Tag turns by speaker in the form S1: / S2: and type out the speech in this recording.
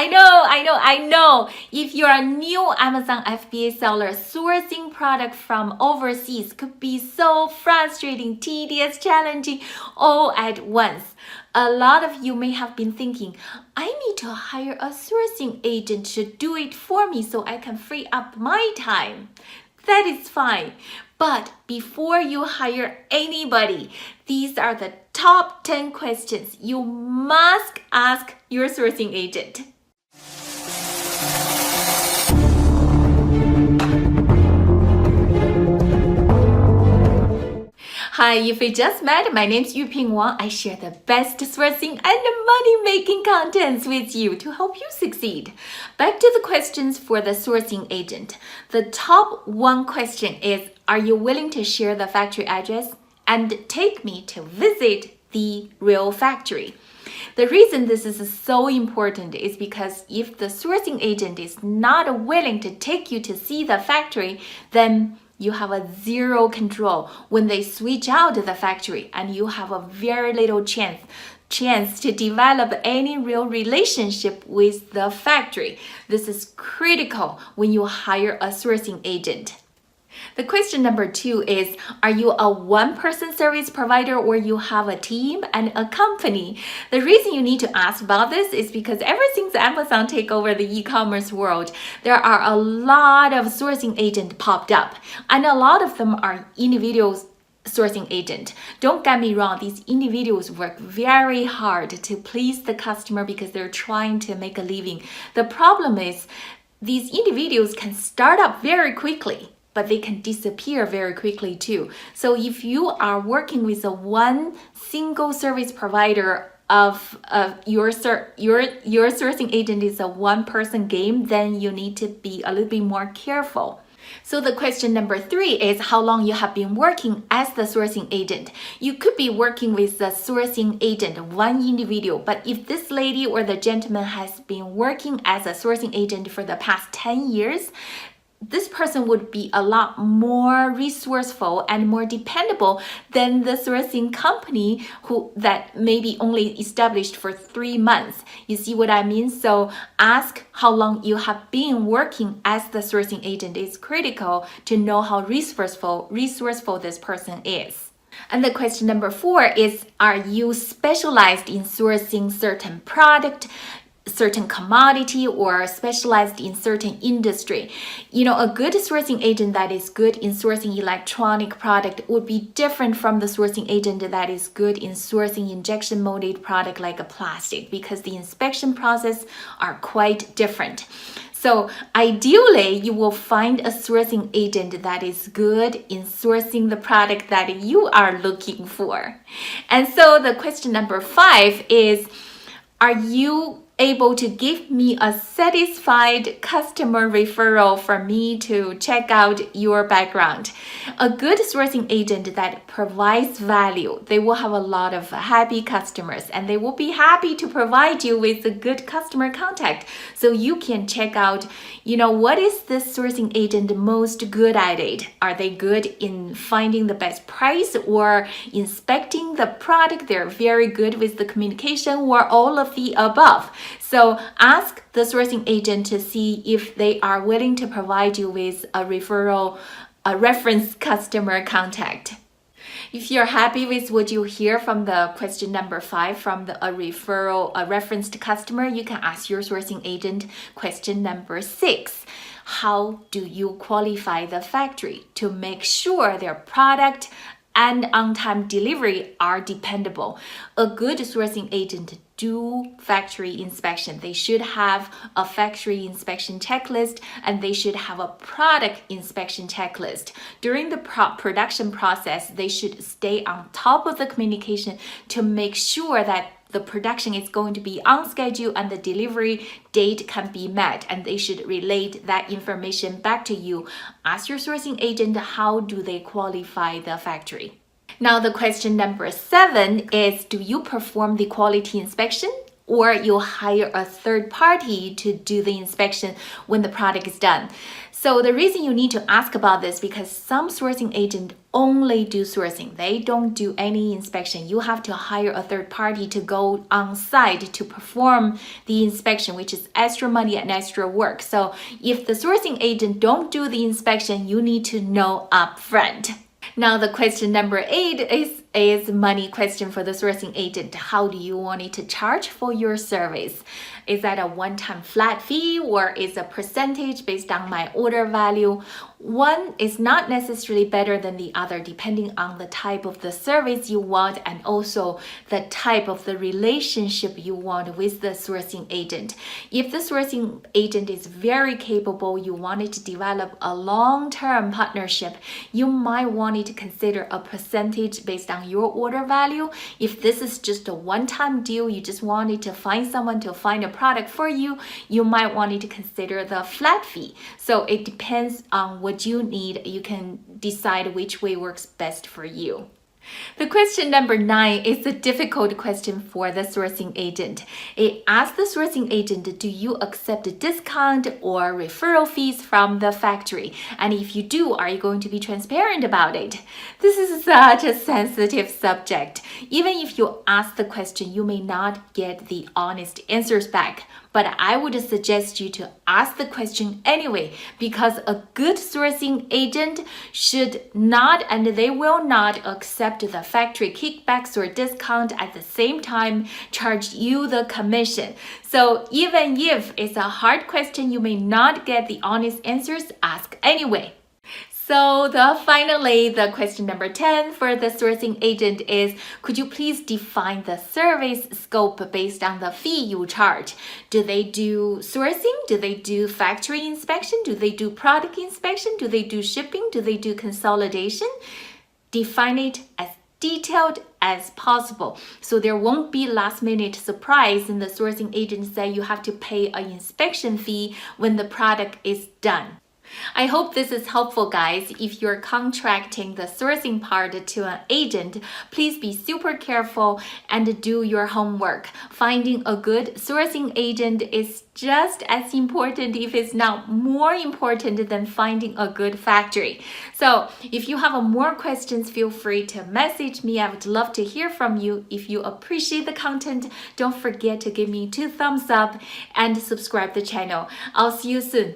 S1: I know. If you're a new Amazon FBA seller, sourcing product from overseas could be so frustrating, tedious, challenging, all at once. A lot of you may have been thinking, I need to hire a sourcing agent to do it for me so I can free up my time. That is fine. But before you hire anybody, these are the top 10 questions you must ask your sourcing agent. Hi, if we just met, my name is Yuping Wang. I share the best sourcing and money-making contents with you to help you succeed. Back to the questions for the sourcing agent. The top one question is, are you willing to share the factory address and take me to visit the real factory? The reason this is so important is because if the sourcing agent is not willing to take you to see the factory, then you have a zero control when they switch out the factory, and you have a very little chance to develop any real relationship with the factory. This is critical when you hire a sourcing agent. The question number 2 is, are you a one-person service provider or you have a team and a company? The reason you need to ask about this is because ever since Amazon take over the e-commerce world, there are a lot of sourcing agents popped up, and a lot of them are individual sourcing agent. Don't get me wrong, these individuals work very hard to please the customer because they're trying to make a living. The problem is these individuals can start up very quickly, but they can disappear very quickly too. So if you are working with one single service provider of your sourcing agent is a one-person game, then you need to be a little bit more careful. So the question number 3 is how long you have been working as the sourcing agent. You could be working with the sourcing agent, one individual, but if this lady or the gentleman has been working as a sourcing agent for the past 10 years, this person would be a lot more resourceful and more dependable than the sourcing company that may be only established for 3 months. You see what I mean? So ask how long you have been working as the sourcing agent is critical to know how resourceful this person is. And the question number 4 is, are you specialized in sourcing certain product, certain commodity, or specialized in certain industry? You know, a good sourcing agent that is good in sourcing electronic product would be different from the sourcing agent that is good in sourcing injection molded product like a plastic, because the inspection process are quite different. So ideally, you will find a sourcing agent that is good in sourcing the product that you are looking for. And so the question number 5 is, are you able to give me a satisfied customer referral for me to check out your background? A good sourcing agent that provides value, they will have a lot of happy customers, and they will be happy to provide you with a good customer contact. So you can check out, what is this sourcing agent most good at it? Are they good in finding the best price or inspecting the product? They're very good with the communication, or all of the above. So ask the sourcing agent to see if they are willing to provide you with a reference customer contact. If you're happy with what you hear from the question number 5 from a referenced customer, you can ask your sourcing agent question number 6. How do you qualify the factory to make sure their product and on-time delivery are dependable? A good sourcing agent do factory inspection. They should have a factory inspection checklist, and they should have a product inspection checklist. During the production process, they should stay on top of the communication to make sure that the production is going to be on schedule and the delivery date can be met, and they should relate that information back to you. Ask your sourcing agent, how do they qualify the factory? Now the question number 7 is, do you perform the quality inspection, or you hire a third party to do the inspection when the product is done? So the reason you need to ask about this, because some sourcing agent only do sourcing. They don't do any inspection. You have to hire a third party to go on site to perform the inspection, which is extra money and extra work. So if the sourcing agent don't do the inspection, you need to know upfront. Now the question number 8 is money question for the sourcing agent. How do you want it to charge for your service? Is that a one-time flat fee or is a percentage based on my order value? One is not necessarily better than the other depending on the type of the service you want and also the type of the relationship you want with the sourcing agent. If the sourcing agent is very capable, you want it to develop a long-term partnership, you might want it to consider a percentage based on your order value. If this is just a one-time deal, you just wanted to find someone to find a product for you, you might want it to consider the flat fee. So it depends on what you need. You can decide which way works best for you. The question number 9 is a difficult question for the sourcing agent. It asks the sourcing agent, do you accept a discount or referral fees from the factory? And if you do, are you going to be transparent about it? This is such a sensitive subject. Even if you ask the question, you may not get the honest answers back. But I would suggest you to ask the question anyway, because a good sourcing agent should not and they will not accept the factory kickbacks or discount at the same time charge you the commission. So even if it's a hard question, you may not get the honest answers, ask anyway. So finally, the question number 10 for the sourcing agent is, could you please define the service scope based on the fee you charge? Do they do sourcing? Do they do factory inspection? Do they do product inspection? Do they do shipping? Do they do consolidation? Define it as detailed as possible so there won't be last minute surprise and the sourcing agent say you have to pay an inspection fee when the product is done. I hope this is helpful, guys. If you're contracting the sourcing part to an agent, please be super careful and do your homework. Finding a good sourcing agent is just as important, if it's not more important, than finding a good factory. So if you have more questions, feel free to message me. I would love to hear from you. If you appreciate the content, don't forget to give me 2 thumbs up and subscribe the channel. I'll see you soon.